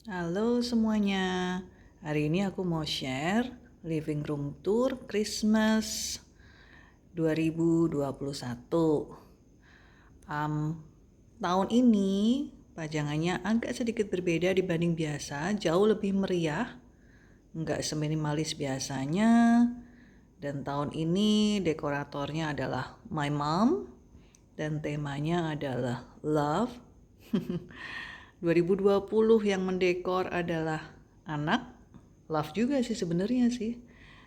Halo semuanya, hari ini aku mau share living room tour Christmas 2021. Tahun ini pajangannya agak sedikit berbeda dibanding biasa, jauh lebih meriah, nggak seminimalis biasanya. Dan tahun ini dekoratornya adalah my mom dan temanya adalah love. 2020 yang mendekor adalah anak, love juga sih sebenarnya sih.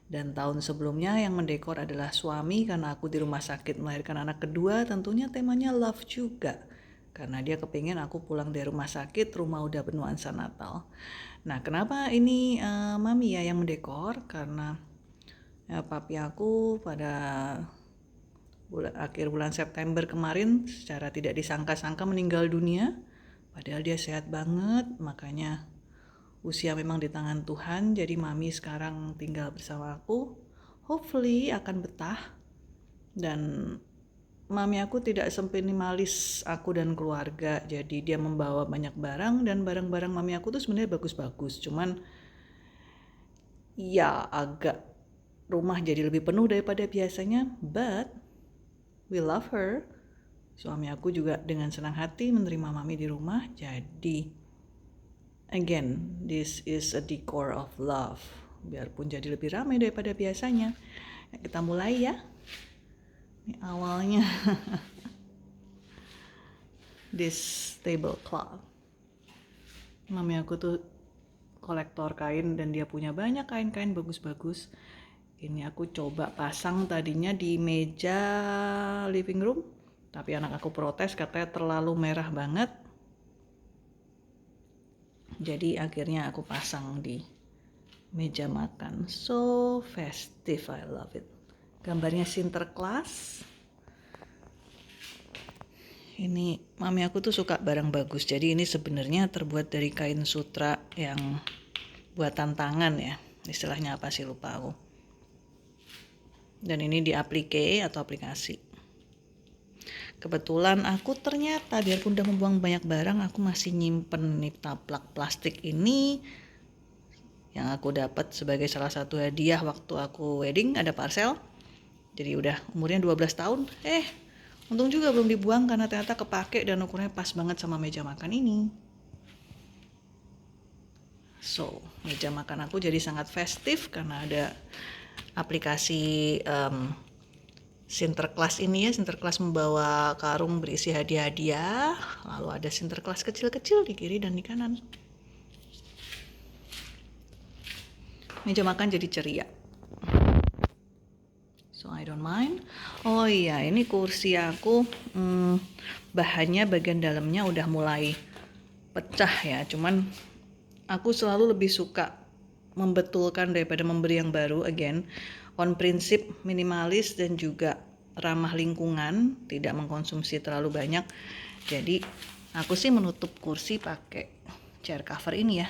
Dan tahun sebelumnya yang mendekor adalah suami karena aku di rumah sakit melahirkan anak kedua, tentunya temanya love juga. Karena dia kepingin aku pulang dari rumah sakit, rumah udah bernuansa Natal. Nah, kenapa ini mami ya yang mendekor? Karena ya, papi aku pada akhir bulan September kemarin secara tidak disangka-sangka meninggal dunia. Padahal dia sehat banget, makanya usia memang di tangan Tuhan, jadi mami sekarang tinggal bersama aku. Hopefully akan betah. Dan mami aku tidak seminimalis aku dan keluarga, jadi dia membawa banyak barang dan barang-barang mami aku tuh sebenarnya bagus-bagus. Cuman ya agak rumah jadi lebih penuh daripada biasanya, but we love her. Suami aku juga dengan senang hati menerima mami di rumah, jadi again, this is a decor of love. Biarpun jadi lebih ramai daripada biasanya. Nah, kita mulai ya. Ini awalnya this tablecloth. Mami aku tuh kolektor kain dan dia punya banyak kain-kain bagus-bagus. Ini aku coba pasang tadinya di meja living room, tapi anak aku protes katanya terlalu merah banget. Jadi akhirnya aku pasang di meja makan. So festive, I love it. Gambarnya Sinterklas. Ini mami aku tuh suka barang bagus. Jadi ini sebenarnya terbuat dari kain sutra yang buatan tangan ya. Istilahnya apa sih lupa aku. Dan ini di aplikasi. Kebetulan aku ternyata biarpun udah membuang banyak barang, aku masih nyimpen nih taplak plastik ini yang aku dapat sebagai salah satu hadiah waktu aku wedding, ada parcel. Jadi udah umurnya 12 tahun. Untung juga belum dibuang karena ternyata kepake dan ukurannya pas banget sama meja makan ini. So, meja makan aku jadi sangat festif karena ada aplikasi Sinterklas ini ya. Sinterklas membawa karung berisi hadiah-hadiah. Lalu ada Sinterklas kecil-kecil di kiri dan di kanan. Meja makan jadi ceria. So I don't mind. Oh iya, ini kursi aku bahannya bagian dalamnya udah mulai pecah ya. Cuman aku selalu lebih suka membetulkan daripada memberi yang baru. Again, on prinsip minimalis dan juga ramah lingkungan, tidak mengkonsumsi terlalu banyak. Jadi aku sih menutup kursi pakai chair cover ini ya.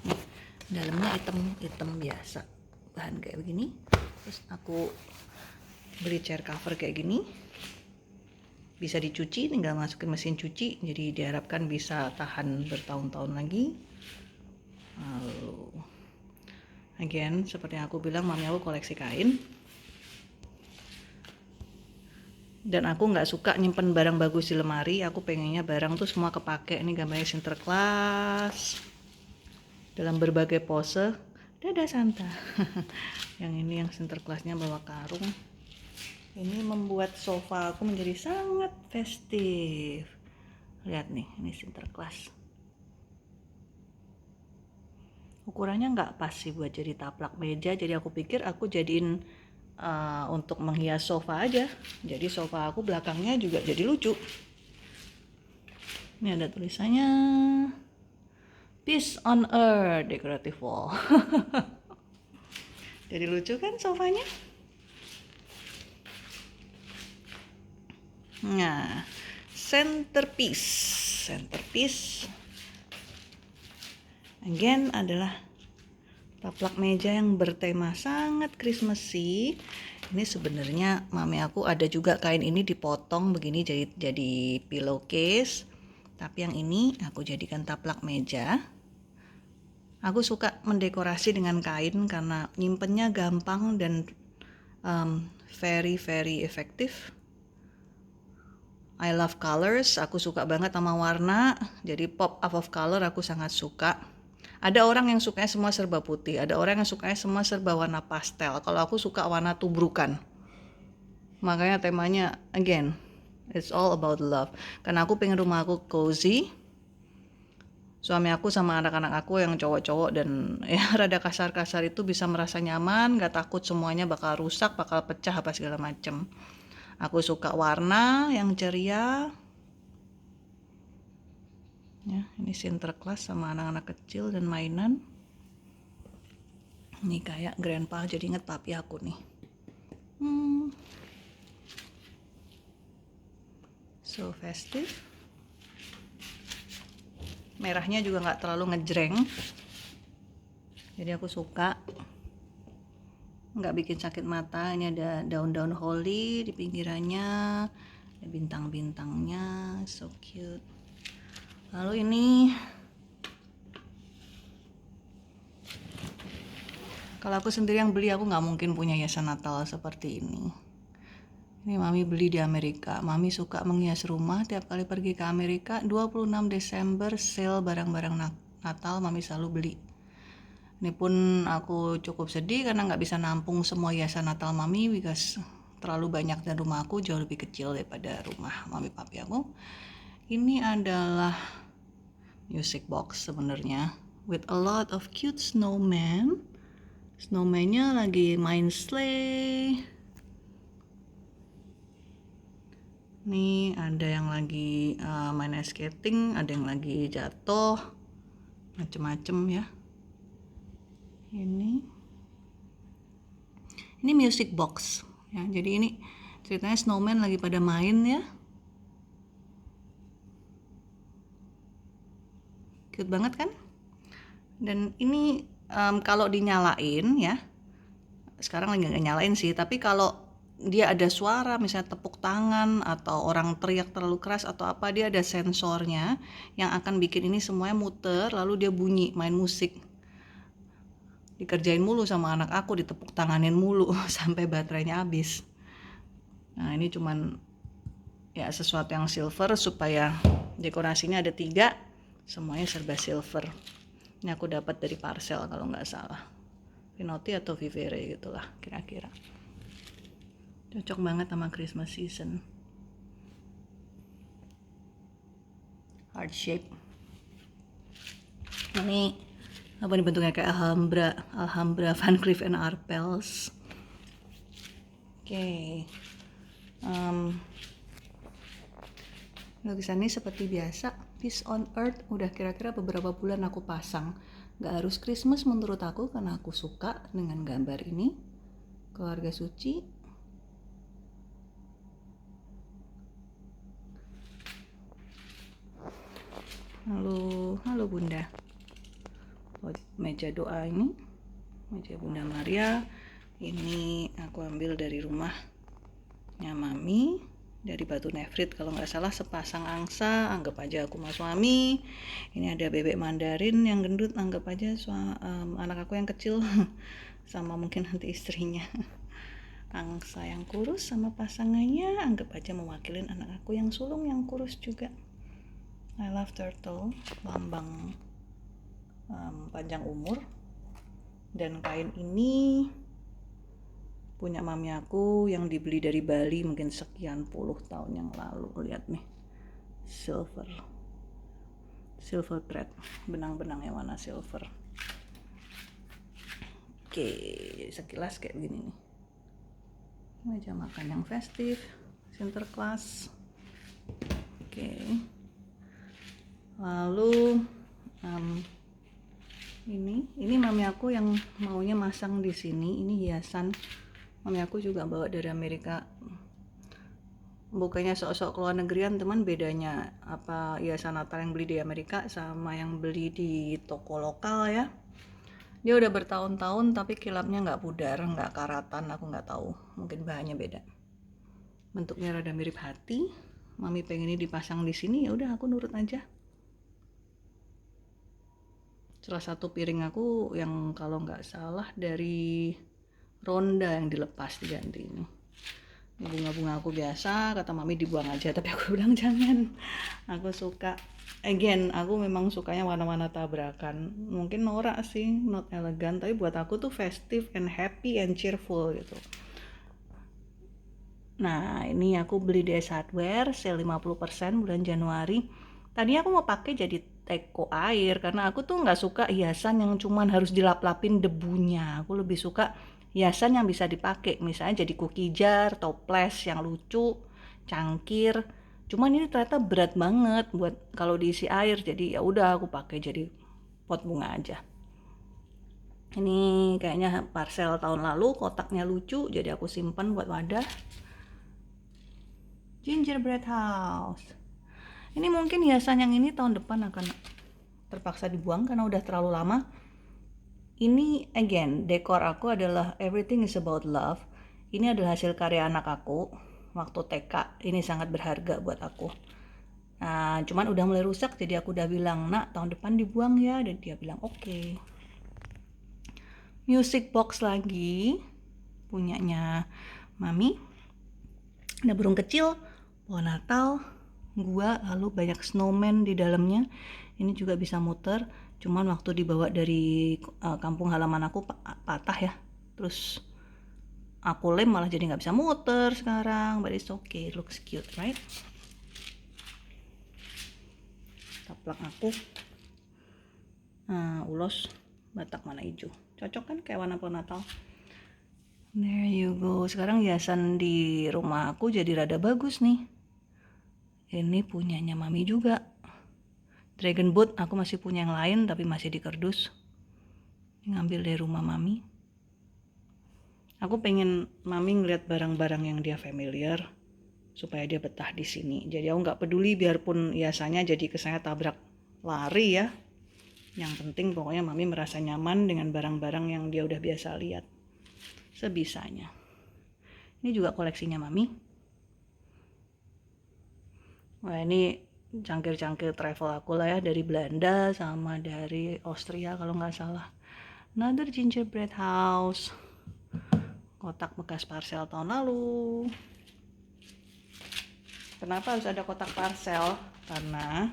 Nih, dalamnya hitam biasa, bahan kayak begini. Terus aku beli chair cover kayak gini, bisa dicuci, tinggal masukin mesin cuci, jadi diharapkan bisa tahan bertahun-tahun lagi. Lalu again, seperti yang aku bilang, mami aku koleksi kain dan aku nggak suka nyimpen barang bagus di lemari. Aku pengennya barang tuh semua kepake. Ini gambarnya Sinterklas dalam berbagai pose. Dadah Santa. Yang ini yang Sinterklasnya bawa karung. Ini membuat sofa aku menjadi sangat festif. Lihat nih, ini Sinterklas. Ukurannya nggak pas sih buat jadi taplak meja, jadi aku pikir aku jadiin untuk menghias sofa aja. Jadi sofa aku belakangnya juga jadi lucu. Ini ada tulisannya Peace on Earth Decorative Wall. Jadi lucu kan sofanya? Nah, centerpiece again adalah taplak meja yang bertema sangat Christmassy. Ini sebenarnya mami aku ada juga kain ini dipotong begini jadi pillowcase. Tapi yang ini aku jadikan taplak meja. Aku suka mendekorasi dengan kain karena nyimpennya gampang dan very very effective. I love colors, aku suka banget sama warna, jadi pop up of color aku sangat suka. Ada orang yang sukanya semua serba putih, ada orang yang sukanya semua serba warna pastel. Kalau aku suka warna tubrukan. Makanya temanya again, it's all about love. Karena aku pengen rumah aku cozy. Suami aku sama anak-anak aku yang cowok-cowok dan ya rada kasar-kasar itu bisa merasa nyaman, gak takut semuanya bakal rusak, bakal pecah apa segala macem. Aku suka warna yang ceria. Ya, ini Sinterklas sama anak-anak kecil dan mainan. Ini kayak grandpa, jadi inget papi aku nih. So festive. Merahnya juga nggak terlalu ngejreng. Jadi aku suka. Nggak bikin sakit mata. Ini ada daun-daun holly di pinggirannya. Ada bintang-bintangnya. So cute. Lalu ini kalau aku sendiri yang beli, aku nggak mungkin punya hiasan Natal seperti ini. Ini mami beli di Amerika. Mami suka menghias rumah tiap kali pergi ke Amerika. 26 Desember sale barang-barang Natal, mami selalu beli. Ini pun aku cukup sedih karena nggak bisa nampung semua hiasan Natal mami because terlalu banyak dan rumah aku jauh lebih kecil daripada rumah mami papi aku. Ini adalah music box sebenarnya with a lot of cute snowman. Snowman-nya lagi main sleigh. Nih ada yang lagi main ice skating, ada yang lagi jatuh, macem-macem ya. Ini music box ya. Jadi ini ceritanya snowman lagi pada main ya. Cute banget kan? Dan ini kalau dinyalain ya. Sekarang lagi nggak nyalain sih, tapi kalau dia ada suara misalnya tepuk tangan atau orang teriak terlalu keras atau apa, dia ada sensornya yang akan bikin ini semuanya muter lalu dia bunyi main musik. Dikerjain mulu sama anak aku, ditepuk tanganin mulu sampai baterainya habis. Nah ini cuman ya sesuatu yang silver supaya dekorasinya ada 3, semuanya serba silver. Ini aku dapat dari Parcel kalau nggak salah, Pinoti atau Vivere gitulah kira-kira. Cocok banget sama Christmas season. Heart shape. Ini apa nih bentuknya, kayak Alhambra Van Cleef & Arpels. Oke. Lukisan ini seperti biasa, Peace on Earth, udah kira-kira beberapa bulan aku pasang. Gak harus Christmas menurut aku karena aku suka dengan gambar ini. Keluarga suci. Halo Bunda. Meja doa ini, meja Bunda Maria. Ini aku ambil dari rumahnya Mami, dari Batu Nefrit kalau nggak salah, sepasang angsa, anggap aja aku mas Mami. Ini ada bebek Mandarin yang gendut, anggap aja anak aku yang kecil sama mungkin nanti istrinya. Angsa yang kurus sama pasangannya, anggap aja mewakilin anak aku yang sulung yang kurus juga. I love turtle, lambang panjang umur. Dan kain ini punya mami aku yang dibeli dari Bali mungkin sekian puluh tahun yang lalu. Lihat nih, silver thread, benang-benangnya warna silver. Oke, sekilas kayak begini nih. Meja makan yang festive, Sinterklas. Oke. Lalu ini mami aku yang maunya masang di sini. Ini hiasan mami aku juga bawa dari Amerika. Bukannya sok-sok keluar negerian teman, bedanya apa hiasan Natal yang beli di Amerika sama yang beli di toko lokal ya. Dia udah bertahun-tahun tapi kilapnya nggak pudar, nggak karatan, aku nggak tahu, mungkin bahannya beda. Bentuknya rada mirip hati. Mami pengen ini dipasang di sini, ya udah aku nurut aja. salah satu piring aku yang kalau nggak salah dari Ronda yang dilepas diganti ini. Bunga-bunga aku biasa, kata mami dibuang aja, tapi aku bilang jangan. Aku suka, again, aku memang sukanya warna-warna tabrakan. Mungkin norak sih, not elegan, tapi buat aku tuh festive and happy and cheerful gitu. Nah, ini aku beli di Ace Hardware, sale 50% bulan Januari. Tadi aku mau pakai jadi teko air, karena aku tuh nggak suka hiasan yang cuman harus dilap-lapin debunya. Aku lebih suka hiasan yang bisa dipakai, misalnya jadi cookie jar, toples yang lucu, cangkir. Cuman ini ternyata berat banget buat kalau diisi air, jadi ya udah aku pakai jadi pot bunga aja. Ini kayaknya parcel tahun lalu, kotaknya lucu, jadi aku simpan buat wadah. Gingerbread house. Ini mungkin hiasan yang ini tahun depan akan terpaksa dibuang karena udah terlalu lama. Ini again, dekor aku adalah everything is about love. Ini adalah hasil karya anak aku waktu TK. Ini sangat berharga buat aku. Nah, cuman udah mulai rusak, jadi aku udah bilang, nak tahun depan dibuang ya. Dan dia bilang oke. Music box lagi, punyanya mami. Ada burung kecil, pohon Natal, gua, lalu banyak snowman di dalamnya. Ini juga bisa muter, cuman waktu dibawa dari kampung halaman aku patah ya, terus aku lem malah jadi nggak bisa muter sekarang. But it's okay, it looks cute, right? Taplak aku ulos Batak warna hijau, cocok kan kayak warna pohon Natal. There you go. Sekarang hiasan di rumah aku jadi rada bagus nih. Ini punyanya mami juga. Dragon boat aku masih punya yang lain tapi masih di kardus. Ngambil dari rumah mami. Aku pengen mami ngeliat barang-barang yang dia familiar supaya dia betah di sini. Jadi aku nggak peduli biarpun hiasannya jadi kesannya tabrak lari ya. Yang penting pokoknya mami merasa nyaman dengan barang-barang yang dia udah biasa lihat. Sebisanya. Ini juga koleksinya mami. Wah, ini cangkir-cangkir travel aku lah ya, dari Belanda sama dari Austria kalau nggak salah. Another gingerbread house. Kotak bekas parcel tahun lalu. Kenapa harus ada kotak parcel? Karena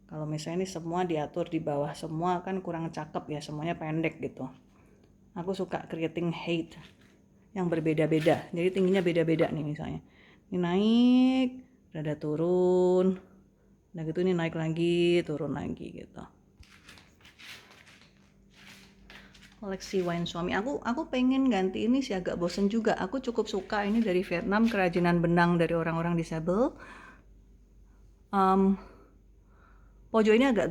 kalau misalnya ini semua diatur di bawah semua kan kurang cakep ya, semuanya pendek gitu. Aku suka creating height yang berbeda-beda. Jadi tingginya beda-beda nih misalnya. Ini naik, rada turun. Nah gitu ini naik lagi, turun lagi gitu. Koleksi wine suami. Aku pengen ganti ini sih, agak bosen juga. Aku cukup suka ini dari Vietnam, kerajinan benang dari orang-orang disabel. Pojok ini agak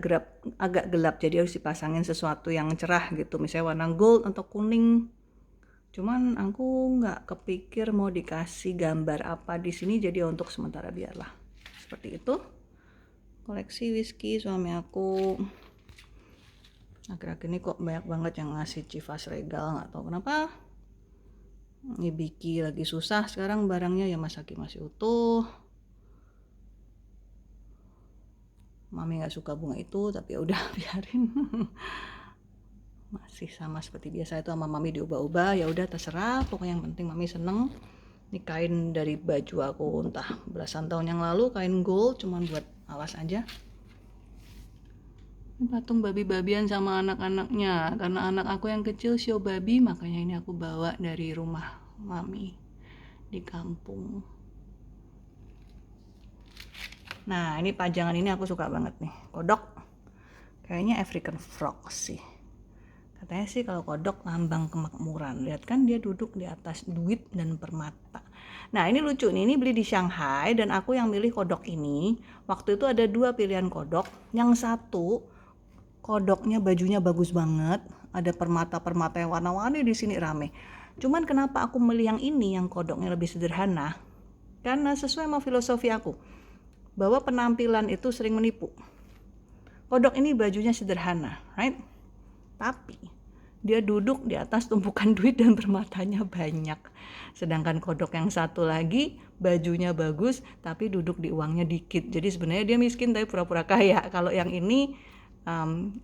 gelap, jadi harus dipasangin sesuatu yang cerah gitu, misalnya warna gold atau kuning. Cuman aku nggak kepikir mau dikasih gambar apa di sini, jadi untuk sementara biarlah seperti itu. Koleksi whisky suami aku. Akhir-akhir ini kok banyak banget yang ngasih Chivas Regal, nggak tahu kenapa. Ini Biki lagi susah sekarang barangnya, ya Masaki masih utuh. Mami nggak suka bunga itu, tapi ya udah biarin. Masih sama seperti biasa itu sama mami diubah-ubah, ya udah terserah. Pokoknya yang penting mami seneng. Ini kain dari baju aku entah belasan tahun yang lalu, kain gold, cuman buat alas aja. Ini patung babi-babian sama anak-anaknya. Karena anak aku yang kecil show babi, makanya ini aku bawa dari rumah mami di kampung. Nah, ini pajangan ini aku suka banget nih. Kodok. Kayaknya African frog sih. Katanya sih kalau kodok lambang kemakmuran. Lihat kan dia duduk di atas duit dan permata. Nah, ini lucu nih. Ini beli di Shanghai dan aku yang milih kodok ini. Waktu itu ada 2 pilihan kodok. Yang satu kodoknya bajunya bagus banget. Ada permata-permata yang warna-warni di sini rame. Cuman kenapa aku milih yang ini, yang kodoknya lebih sederhana? Karena sesuai sama filosofi aku, bahwa penampilan itu sering menipu. Kodok ini bajunya sederhana, right? Tapi dia duduk di atas tumpukan duit dan permatanya banyak. Sedangkan kodok yang satu lagi bajunya bagus tapi duduk di uangnya dikit. Jadi sebenarnya dia miskin tapi pura-pura kaya. Kalau yang ini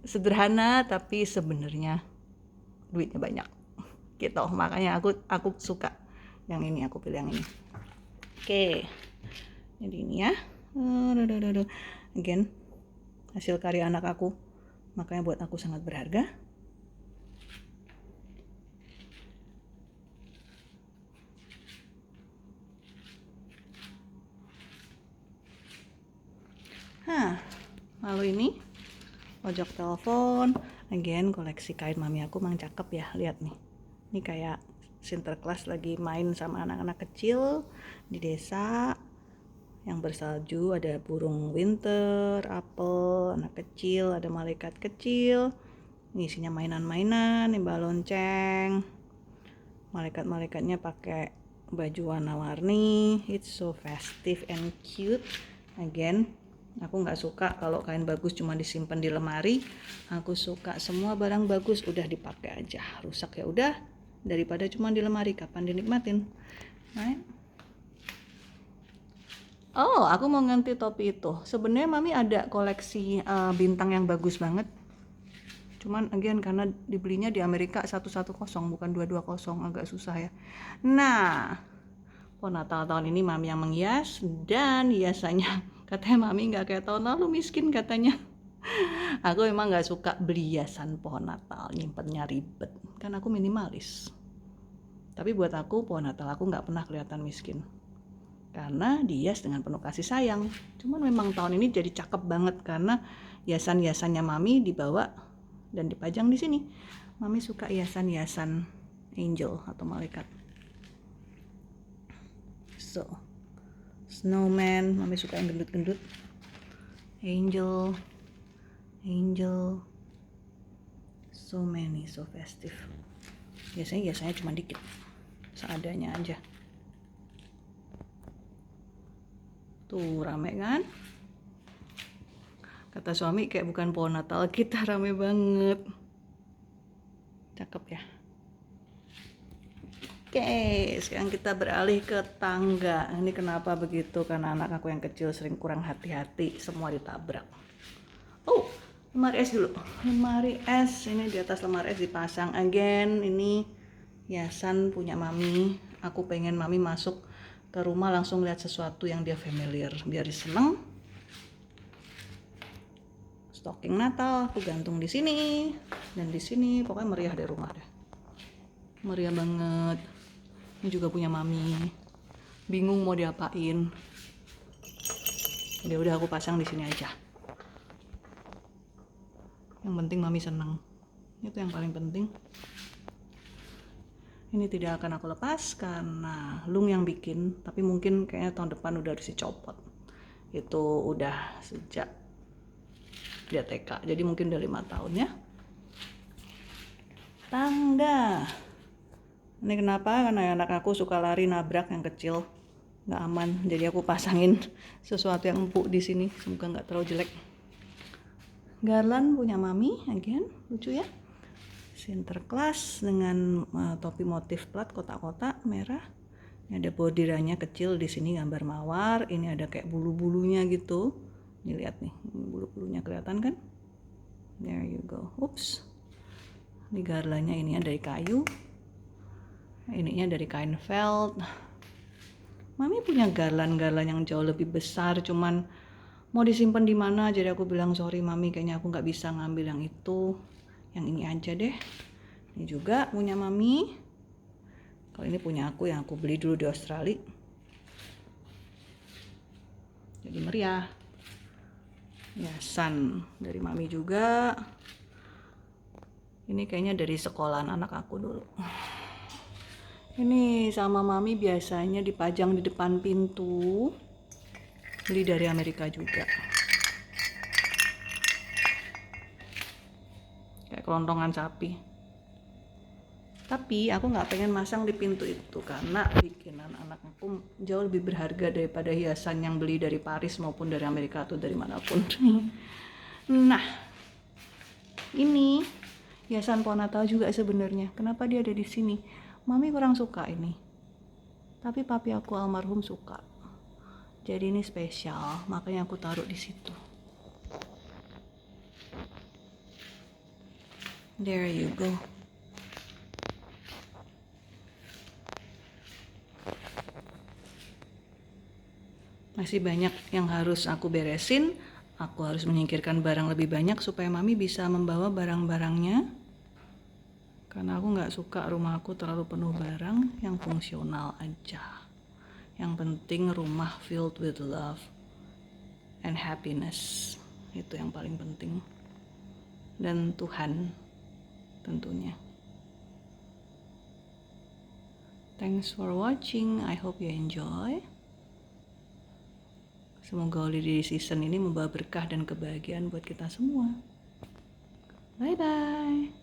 sederhana tapi sebenarnya duitnya banyak gitu. Makanya aku suka yang ini, aku pilih yang ini. Oke, jadi ini ya. Again, hasil karya anak aku, makanya buat aku sangat berharga. Lalu ini pojok telepon, again koleksi kain mami aku mang cakep ya, lihat nih. Ini kayak Sinterklas lagi main sama anak-anak kecil di desa yang bersalju, ada burung winter, apel, anak kecil, ada malaikat kecil. Ini isinya mainan-mainan, ini balonceng. Malaikat-malaikatnya pakai baju warna-warni. It's so festive and cute. Again, aku nggak suka kalau kain bagus cuma disimpan di lemari. Aku suka semua barang bagus udah dipakai aja. Rusak ya udah, daripada cuma di lemari, kapan dinikmatin. Right? Oh, aku mau ganti topi itu. Sebenarnya mami ada koleksi bintang yang bagus banget. Cuman again karena dibelinya di Amerika 110 bukan 220, agak susah ya. Nah, pohon Natal tahun ini mami yang menghias, dan hiasannya katanya mami nggak kayak tahun lalu miskin katanya. Aku emang nggak suka beli hiasan pohon Natal, nyimpennya ribet. Kan aku minimalis. Tapi buat aku pohon Natal aku nggak pernah kelihatan miskin. Karena dihias dengan penuh kasih sayang. Cuman memang tahun ini jadi cakep banget karena hiasan-hiasannya mami dibawa dan dipajang di sini. Mami suka hiasan-hiasan angel atau malaikat. So, snowman, mami suka yang gendut-gendut. Angel, so many, so festive. Biasanya cuma dikit, seadanya aja. Tuh rame kan? Kata suami kayak bukan pohon Natal kita, rame banget. Cakep ya. Oke, sekarang kita beralih ke tangga. Ini kenapa begitu? Karena anak aku yang kecil sering kurang hati-hati, semua ditabrak. Oh, lemari es dulu. Lemari es, ini di atas lemari es dipasang again. Ini hiasan punya mami. Aku pengen mami masuk ke rumah langsung lihat sesuatu yang dia familiar, biar dia seneng. Stocking Natal aku gantung di sini dan di sini, pokoknya meriah deh rumah deh. Meriah banget. Ini juga punya mami. Bingung mau diapain. Ya udah aku pasang di sini aja. Yang penting mami senang. Itu yang paling penting. Ini tidak akan aku lepas karena Lung yang bikin, tapi mungkin kayaknya tahun depan udah harus dicopot. Itu udah sejak dia TK, jadi mungkin udah 5 tahun ya. Tangga. Ini kenapa? Karena anak aku suka lari nabrak yang kecil, nggak aman. Jadi aku pasangin sesuatu yang empuk di sini, semoga nggak terlalu jelek. Garland punya mami, again lucu ya. Sinterklas dengan topi motif plat kotak-kotak merah. Ini ada bordirannya kecil di sini gambar mawar. Ini ada kayak bulu-bulunya gitu. Ini lihat nih, bulu-bulunya kelihatan kan? There you go. Oops. Ini garlandnya ini dari kayu. Ininya dari kain felt. Mami punya garland yang jauh lebih besar, cuman mau disimpan di mana? Jadi aku bilang sorry mami, kayaknya aku nggak bisa ngambil yang itu. Yang ini aja deh. Ini juga punya mami. Kalau ini punya aku yang aku beli dulu di Australia. Jadi meriah. Hiasan dari mami juga. Ini kayaknya dari sekolahan anak aku dulu. Ini sama mami biasanya dipajang di depan pintu. Beli dari Amerika juga. Kayak kelontongan sapi. Tapi aku nggak pengen masang di pintu itu karena bikinan anak aku jauh lebih berharga daripada hiasan yang beli dari Paris maupun dari Amerika atau dari manapun. Nah, ini hiasan pohon Natal juga sebenarnya. Kenapa dia ada di sini? Mami kurang suka ini. Tapi papi aku almarhum suka. Jadi ini spesial, makanya aku taruh di situ. There you go. Masih banyak yang harus aku beresin. Aku harus menyingkirkan barang lebih banyak supaya mami bisa membawa barang-barangnya. Karena aku nggak suka rumah aku terlalu penuh barang, yang fungsional aja. Yang penting rumah filled with love and happiness. Itu yang paling penting. Dan Tuhan tentunya. Thanks for watching. I hope you enjoy. Semoga holiday season ini membawa berkah dan kebahagiaan buat kita semua. Bye-bye.